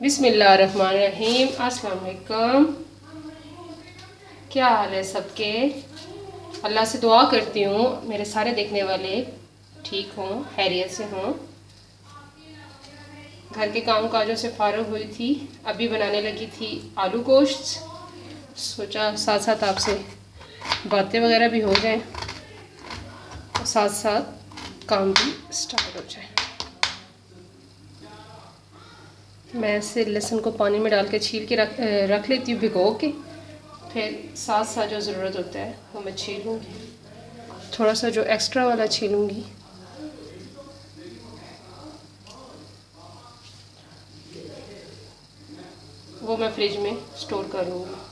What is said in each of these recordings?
बिस्मिल्लाहिर्रहमानिर्रहीम। अस्सलाम वालेकुम। क्या हाल है सबके? अल्लाह से दुआ करती हूँ मेरे सारे देखने वाले ठीक हों, खैरियत से हों। घर के काम काजों से फ़ारिग हुई थी, अभी बनाने लगी थी आलू गोश्त। सोचा साथ साथ आपसे बातें वगैरह भी हो जाएं और साथ साथ काम भी स्टार्ट हो जाए। मैं ऐसे लहसुन को पानी में डाल के छील के रख लेती हूँ भिगो के, फिर साथ साथ जो ज़रूरत होता है वो मैं छीलूँगी। थोड़ा सा जो एक्स्ट्रा वाला छीलूँगी, वो मैं फ्रिज में स्टोर कर लूँगी।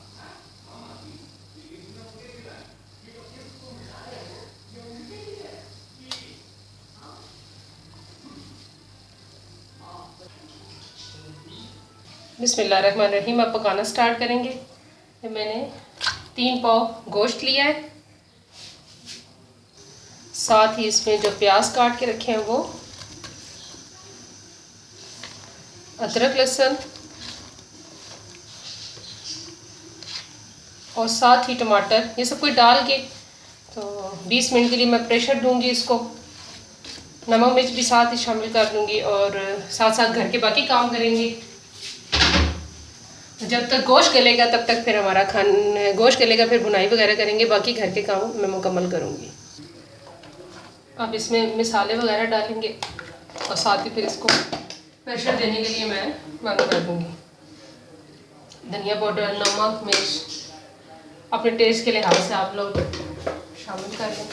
बिस्मिल्लाहिर्रहमानिर्रहीम। अब पकाना स्टार्ट करेंगे। तो मैंने 3 पाव गोश्त लिया है, साथ ही इसमें जो प्याज काट के रखे हैं वो, अदरक लहसुन और साथ ही टमाटर, ये सब कुछ डाल के तो 20 मिनट के लिए मैं प्रेशर दूंगी इसको। नमक मिर्च भी साथ ही शामिल कर दूंगी और साथ साथ घर के बाकी काम करेंगे। जब तक गोश्त गलेगा तब तक फिर हमारा गोश्त गलेगा, फिर बुनाई वगैरह करेंगे, बाकी घर के काम मैं मुकम्मल करूँगी। अब इसमें मसाले वगैरह डालेंगे और साथ ही फिर इसको प्रेशर देने के लिए मैं बंद कर दूँगी। धनिया पाउडर, नमक, मिर्च अपने टेस्ट के लिहाज से आप लोग शामिल कर लें।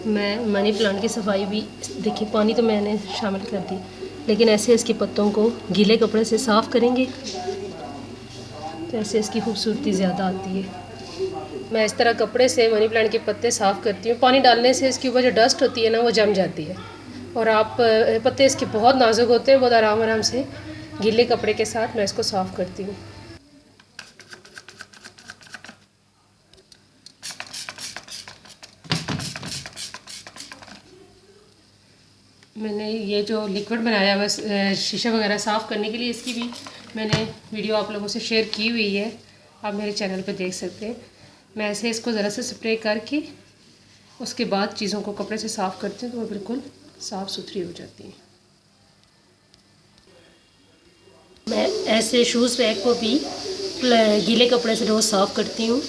मैं मनी प्लांट की सफाई भी, देखिए पानी तो मैंने शामिल कर दी, लेकिन ऐसे इसके पत्तों को गीले कपड़े से साफ़ करेंगे तो ऐसे इसकी खूबसूरती ज़्यादा आती है। मैं इस तरह कपड़े से मनी प्लांट के पत्ते साफ़ करती हूँ। पानी डालने से इसके ऊपर जो डस्ट होती है ना वो जम जाती है, और आप पत्ते इसके बहुत नाजुक होते हैं, बहुत आराम आराम से गीले कपड़े के साथ मैं इसको साफ़ करती हूँ। मैंने ये जो लिक्विड बनाया बस शीशा वगैरह साफ़ करने के लिए, इसकी भी मैंने वीडियो आप लोगों से शेयर की हुई है, आप मेरे चैनल पे देख सकते हैं। मैं ऐसे इसको ज़रा से स्प्रे करके उसके बाद चीज़ों को कपड़े से साफ़ करती हूँ तो वो बिल्कुल साफ़ सुथरी हो जाती हैं। मैं ऐसे शूज़ बैग को भी गीले कपड़े से रोज़ साफ़ करती हूँ।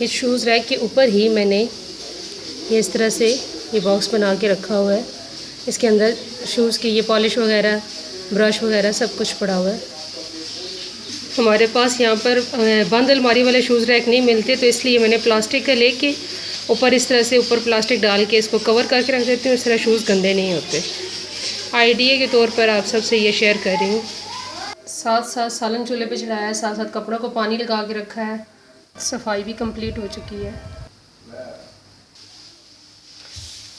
इस शूज़ रैक के ऊपर ही मैंने ये इस तरह से ये बॉक्स बना के रखा हुआ है। इसके अंदर शूज़ की ये पॉलिश वगैरह, ब्रश वगैरह सब कुछ पड़ा हुआ है। हमारे पास यहाँ पर बंद अलमारी वाले शूज़ रैक नहीं मिलते, तो इसलिए मैंने प्लास्टिक का लेके ऊपर इस तरह से ऊपर प्लास्टिक डाल के इसको कवर करके रख देती हूँ। इस तरह शूज़ गंदे नहीं होते। आइडिया के तौर पर आप सबसे ये शेयर कर रही हूँ। साथ साथ सालन चूल्हे पे चढ़ाया है, साथ साथ कपड़ों को पानी लगा के रखा है। सफाई भी कंप्लीट हो चुकी है,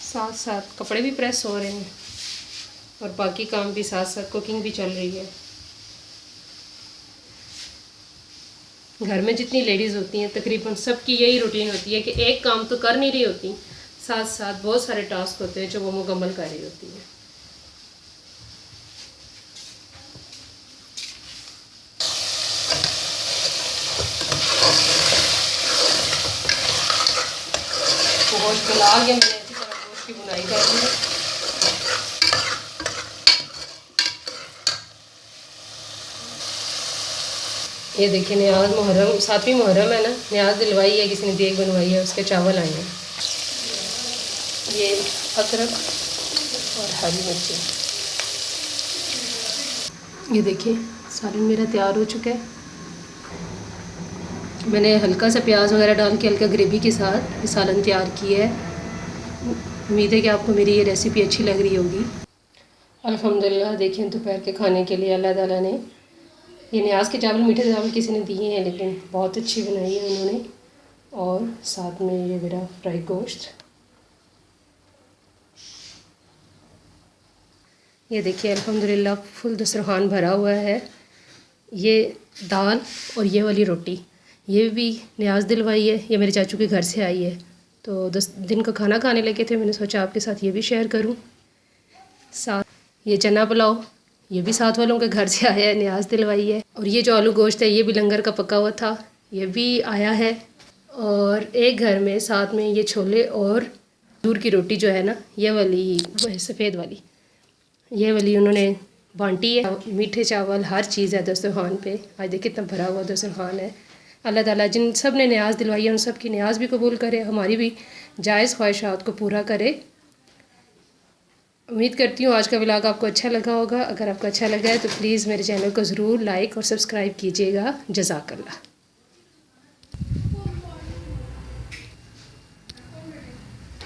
साथ साथ कपड़े भी प्रेस हो रहे हैं और बाकी काम भी साथ साथ कुकिंग भी चल रही है। घर में जितनी लेडीज़ होती हैं तकरीबन सबकी यही रूटीन होती है कि एक काम तो कर नहीं रही होती, साथ साथ बहुत सारे टास्क होते हैं जो वो मुकम्मल कर रही होती है। गोश्त गला के मैंने इसी तरह गोश्त की बुनाई कर ली है। ये देखिए न्याज मुहर्रम, 7वीं मुहर्रम है ना, न्याज दिलवाई है किसी ने, देग बनवाई है, उसके चावल आए हैं। ये अदरक और हरी मिर्ची, ये देखिए सालन मेरा तैयार हो चुका है। मैंने हल्का सा प्याज वगैरह डाल के हल्का ग्रेवी के साथ ये सालन तैयार किया है। उम्मीद है कि आपको मेरी ये रेसिपी अच्छी लग रही होगी। अल्हम्दुलिल्लाह देखिए दोपहर के खाने के लिए अल्लाह ताला ने ये न्याज के चावल, मीठे चावल किसी ने दिए हैं, लेकिन बहुत अच्छी बनाई है उन्होंने, और साथ में ये मेरा फ्राई गोश्त। ये देखिए अल्हम्दुलिल्लाह फुल दस्तरखान भरा हुआ है। ये दाल और ये वाली रोटी, ये भी न्याज दिलवाई है, ये मेरे चाचू के घर से आई है। तो 10 दिन का खाना खाने लगे थे, मैंने सोचा आपके साथ ये भी शेयर करूं। साथ ये चना पुलाव, ये भी साथ वालों के घर से आया है, न्याज दिलवाई है। और ये जो आलू गोश्त है ये भी लंगर का पका हुआ था, ये भी आया है। और एक घर में साथ में ये छोले और दूर की रोटी जो है ना, ये वाली सफ़ेद वाली, ये वाली उन्होंने बांटी है। मीठे चावल हर चीज़ है दस्तरखान पे। आज देखिए कितना भरा हुआ दस्तरखान है। अल्लाह ताला जिन सब ने न्याज दिलवाई है उन सब की न्याज भी कबूल करे, हमारी भी जायज़ ख्वाहिशात को पूरा करे। उम्मीद करती हूँ आज का व्लॉग आपको अच्छा लगा होगा। अगर आपको अच्छा लगा है तो प्लीज़ मेरे चैनल को ज़रूर लाइक और सब्सक्राइब कीजिएगा। जज़ाकल्लाह।